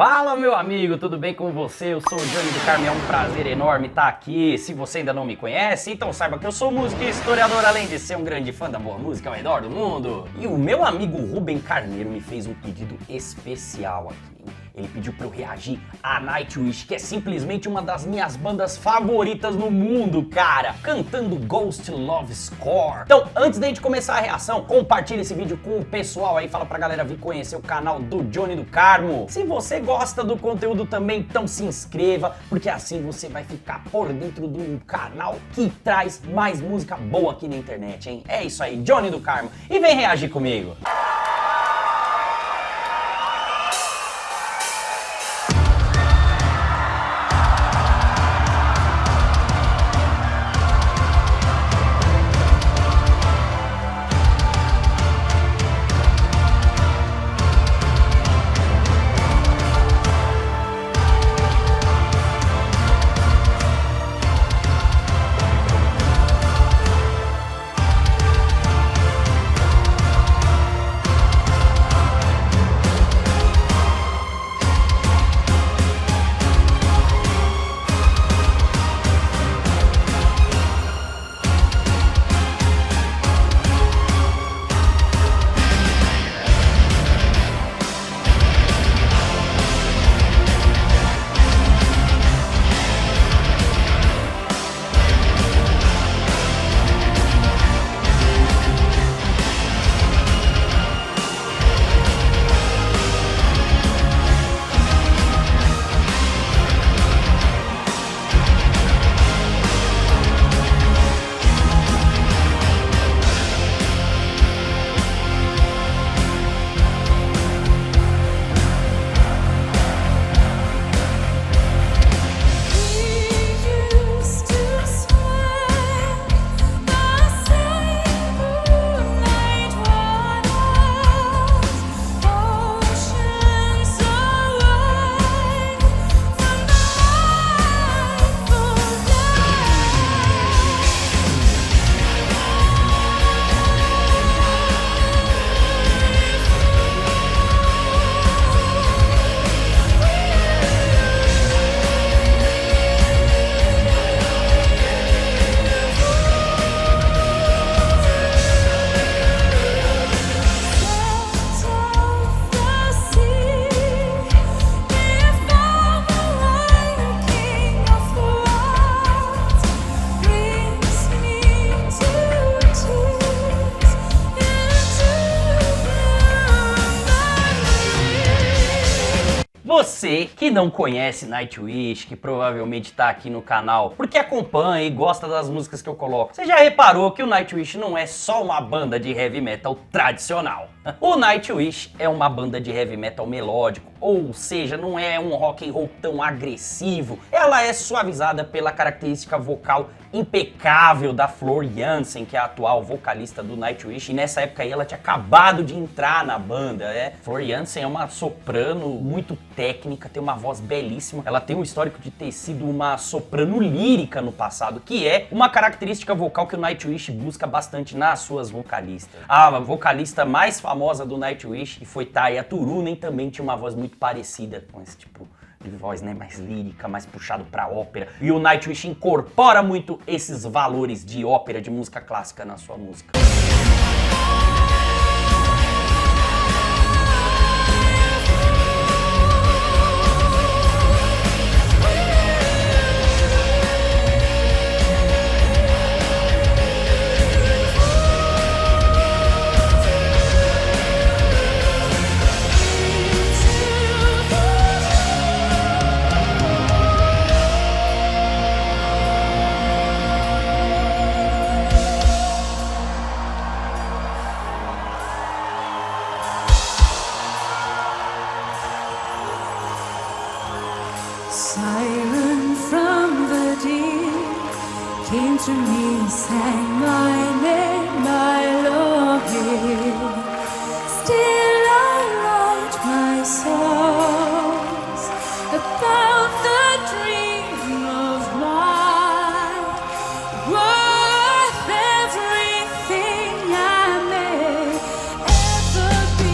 Fala, meu amigo, tudo bem com você? Eu sou o Johnny do Carmo, é um prazer enorme estar aqui. Se você ainda não me conhece, então saiba que eu sou músico e historiador, além de ser um grande fã da boa música ao redor do mundo. E o meu amigo Rubem Carneiro me fez um pedido especial aqui. Ele pediu pra eu reagir a Nightwish, que é simplesmente uma das minhas bandas favoritas no mundo, cara, cantando Ghost Love Score. Então, antes da gente começar a reação, compartilha esse vídeo com o pessoal aí, fala pra galera vir conhecer o canal do Johnny do Carmo. Se você gosta do conteúdo também, então se inscreva, porque assim você vai ficar por dentro do canal que traz mais música boa aqui na internet, hein? É isso aí, Johnny do Carmo. E vem reagir comigo. Você que não conhece Nightwish, que provavelmente tá aqui no canal porque acompanha e gosta das músicas que eu coloco, você já reparou que o Nightwish não é só uma banda de heavy metal tradicional. O Nightwish é uma banda de heavy metal melódico, ou seja, não é um rock and roll tão agressivo. Ela é suavizada pela característica vocal impecável da Floor Jansen, que é a atual vocalista do Nightwish, e nessa época aí ela tinha acabado de entrar na banda, né? Floor Jansen é uma soprano muito técnica, tem uma voz belíssima, ela tem um histórico de ter sido uma soprano lírica no passado, que é uma característica vocal que o Nightwish busca bastante nas suas vocalistas. A vocalista mais famosa do Nightwish, que foi Tarja Turunen, também tinha uma voz muito parecida com esse tipo de voz, né, mais lírica, mais puxado pra ópera. E o Nightwish incorpora muito esses valores de ópera, de música clássica na sua música. Siren from the deep came to me, sang my name, I love you. Still I write my songs about the dream of mine, worth everything I may ever be.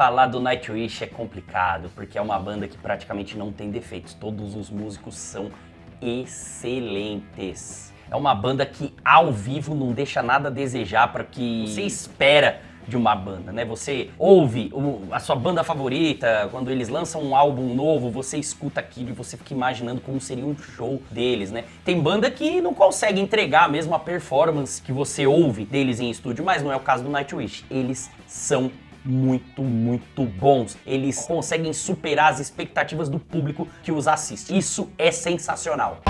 falar do Nightwish é complicado, porque é uma banda que praticamente não tem defeitos. Todos os músicos são excelentes. É uma banda que ao vivo não deixa nada a desejar para o que você espera de uma banda, né? Você ouve a sua banda favorita, quando eles lançam um álbum novo, você escuta aquilo e você fica imaginando como seria um show deles, né? Tem banda que não consegue entregar mesmo a performance que você ouve deles em estúdio, mas não é o caso do Nightwish. Eles são muito bons. Eles conseguem superar as expectativas do público que os assiste. Isso é sensacional.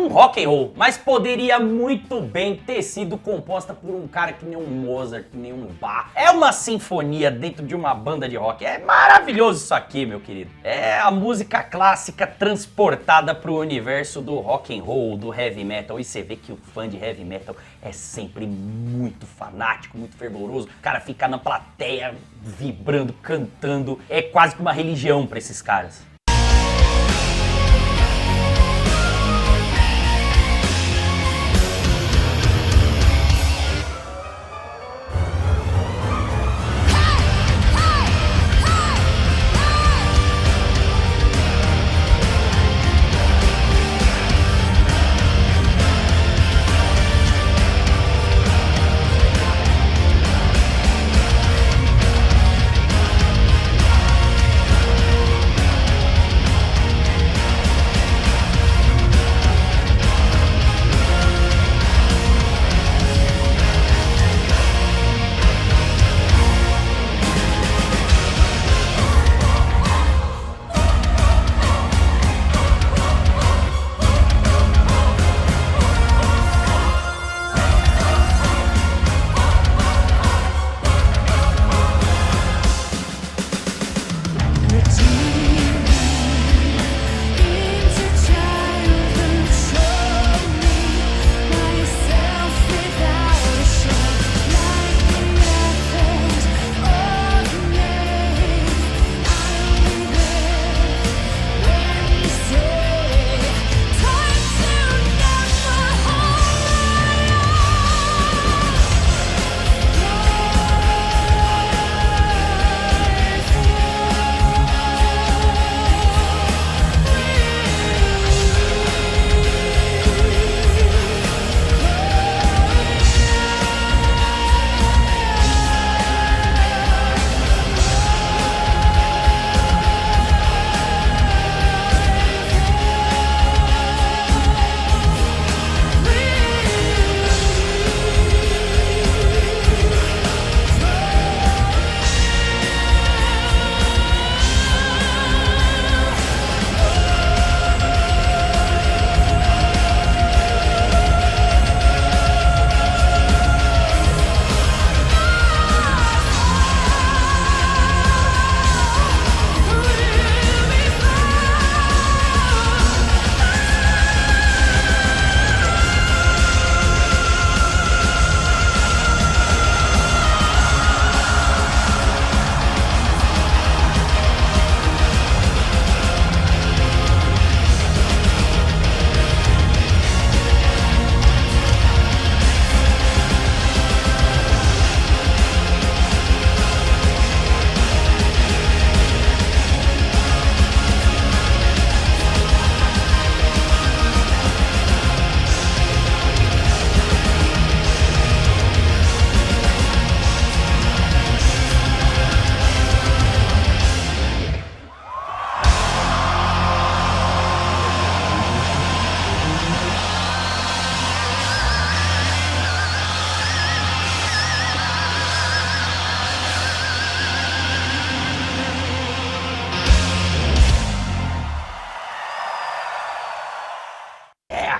Rock and roll, mas poderia muito bem ter sido composta por um cara que nem um Mozart, que nem um Bach. É uma sinfonia dentro de uma banda de rock. É maravilhoso isso aqui, meu querido. É a música clássica transportada para o universo do rock and roll, do heavy metal. E você vê que o fã de heavy metal é sempre muito fanático, muito fervoroso. O cara fica na plateia vibrando, cantando. É quase que uma religião para esses caras.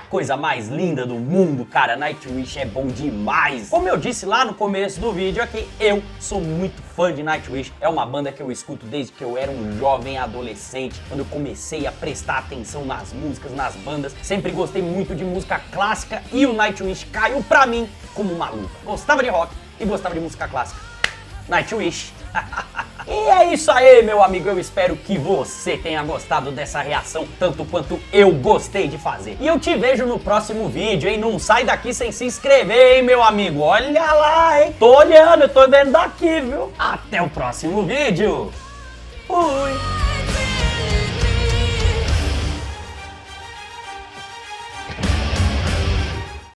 coisa mais linda do mundo, cara. Nightwish é bom demais. Como eu disse lá no começo do vídeo aqui, eu sou muito fã de Nightwish. É uma banda que eu escuto desde que eu era um jovem adolescente, quando eu comecei a prestar atenção nas músicas, nas bandas. Sempre gostei muito de música clássica e o Nightwish caiu pra mim como uma luva. Gostava de rock e gostava de música clássica. Nightwish. E é isso aí, meu amigo, eu espero que você tenha gostado dessa reação tanto quanto eu gostei de fazer. E eu te vejo no próximo vídeo, hein? Não sai daqui sem se inscrever, hein, meu amigo? Olha lá, hein? Tô olhando, eu tô vendo daqui, viu? Até o próximo vídeo. Fui!